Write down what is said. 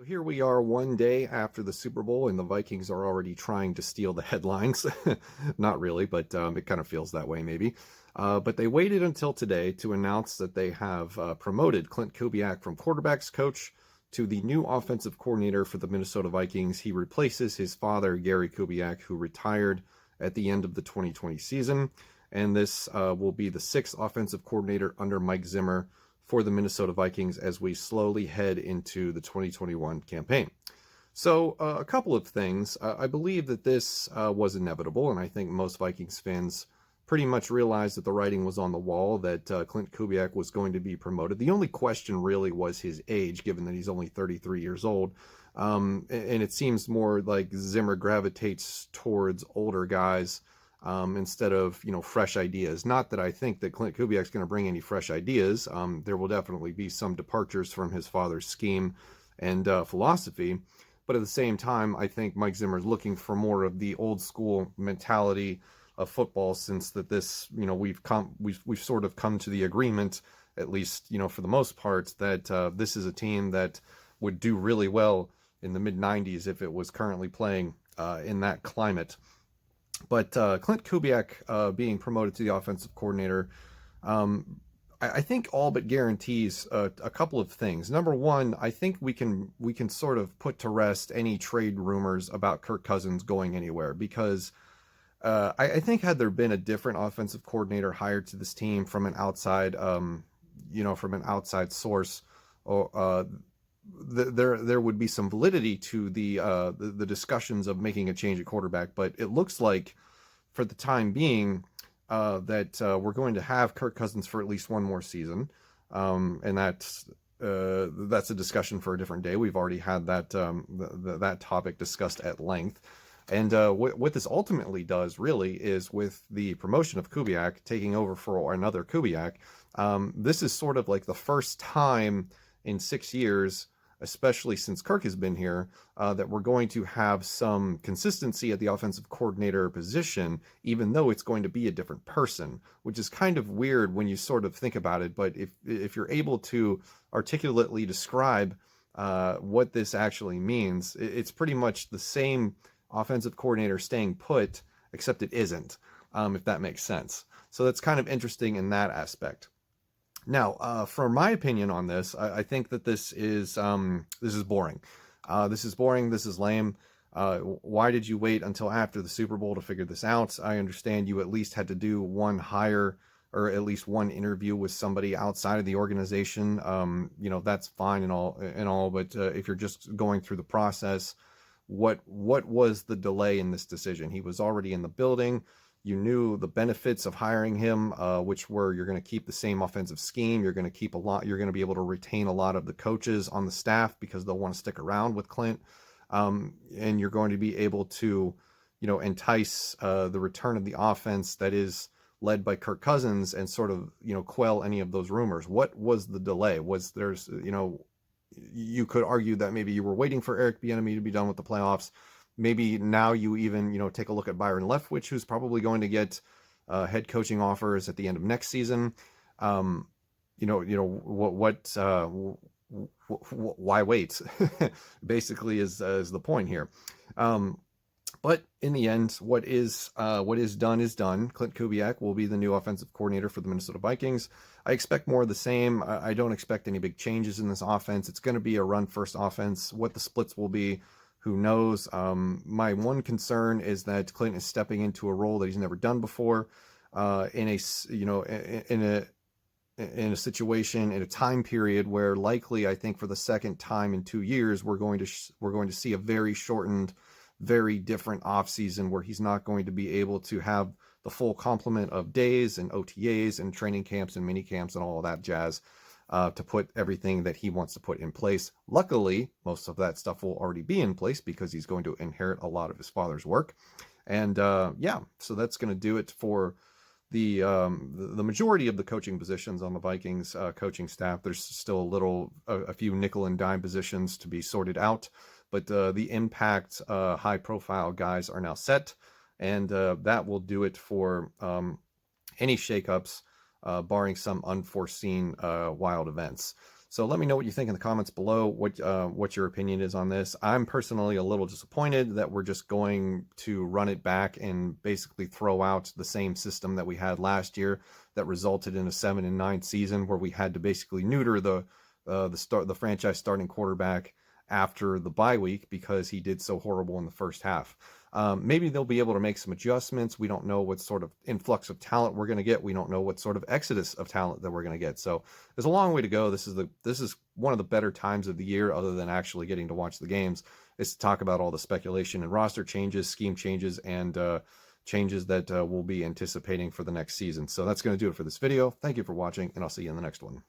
So here we are one day after the Super Bowl, and the Vikings are already trying to steal the headlines. Not really, but it kind of feels that way maybe. But they waited until today to announce that they have promoted Klint Kubiak from quarterbacks coach to the new offensive coordinator for the Minnesota Vikings. He replaces his father, Gary Kubiak, who retired at the end of the 2020 season. And this will be the sixth offensive coordinator under Mike Zimmer for the Minnesota Vikings as we slowly head into the 2021 campaign. So a couple of things. I believe that this was inevitable, and I think most Vikings fans pretty much realized that the writing was on the wall, that Klint Kubiak was going to be promoted. The only question really was his age, given that he's only 33 years old. And it seems more like Zimmer gravitates towards older guys instead of, fresh ideas. Not that I think that Klint Kubiak's going to bring any fresh ideas. There will definitely be some departures from his father's scheme and philosophy. But at the same time, I think Mike Zimmer's looking for more of the old school mentality of football, since that this, we've sort of come to the agreement, at least, for the most part, that this is a team that would do really well in the mid 90s if it was currently playing in that climate. But Klint Kubiak being promoted to the offensive coordinator, I think all but guarantees a couple of things. Number one, I think we can sort of put to rest any trade rumors about Kirk Cousins going anywhere, because I think had there been a different offensive coordinator hired to this team from an outside, from an outside source, or there would be some validity to the discussions of making a change at quarterback. But it looks like, for the time being, that we're going to have Kirk Cousins for at least one more season, and that's a discussion for a different day. We've already had that topic discussed at length. And what this ultimately does, really, is with the promotion of Kubiak taking over for another Kubiak, this is sort of like the first time in 6 years, especially since Kirk has been here, that we're going to have some consistency at the offensive coordinator position, even though it's going to be a different person, which is kind of weird when you sort of think about it. But if you're able to articulately describe what this actually means, it's pretty much the same offensive coordinator staying put, except it isn't, if that makes sense. So that's kind of interesting in that aspect. Now, for my opinion on this, I think that this is boring. This is boring. This is lame. Why did you wait until after the Super Bowl to figure this out? I understand you at least had to do one hire, or at least one interview with somebody outside of the organization. That's fine and all. But if you're just going through the process, what was the delay in this decision? He was already in the building. You knew the benefits of hiring him, which were, you're going to keep the same offensive scheme. You're going to keep you're going to be able to retain a lot of the coaches on the staff because they'll want to stick around with Klint. And you're going to be able to, entice the return of the offense that is led by Kirk Cousins, and sort of, quell any of those rumors. What was the delay? You could argue that maybe you were waiting for Eric Bieniemy to be done with the playoffs. Maybe now you even, take a look at Byron Leftwich, who's probably going to get head coaching offers at the end of next season. Why wait? Basically is the point here. But in the end, what is done is done. Klint Kubiak will be the new offensive coordinator for the Minnesota Vikings. I expect more of the same. I don't expect any big changes in this offense. It's going to be a run-first offense. What the splits will be, who knows? My one concern is that Klint is stepping into a role that he's never done before, in a situation, in a time period where likely, I think, for the second time in 2 years, we're going to see a very shortened, very different offseason, where he's not going to be able to have the full complement of days and OTAs and training camps and mini camps and all of that jazz to put everything that he wants to put in place. Luckily, most of that stuff will already be in place because he's going to inherit a lot of his father's work. And so that's going to do it for the majority of the coaching positions on the Vikings coaching staff. There's still a few nickel and dime positions to be sorted out, but the impact high profile guys are now set, and that will do it for any shakeups, barring some unforeseen wild events. So let me know what you think in the comments below, what your opinion is on this. I'm personally a little disappointed that we're just going to run it back and basically throw out the same system that we had last year that resulted in a 7-9 season where we had to basically neuter the franchise starting quarterback after the bye week because he did so horrible in the first half. Maybe they'll be able to make some adjustments. We don't know what sort of influx of talent we're going to get. We don't know what sort of exodus of talent that we're going to get. So there's a long way to go. This is one of the better times of the year, other than actually getting to watch the games, is to talk about all the speculation and roster changes, scheme changes, and changes that we'll be anticipating for the next season. So that's going to do it for this video. Thank you for watching, and I'll see you in the next one.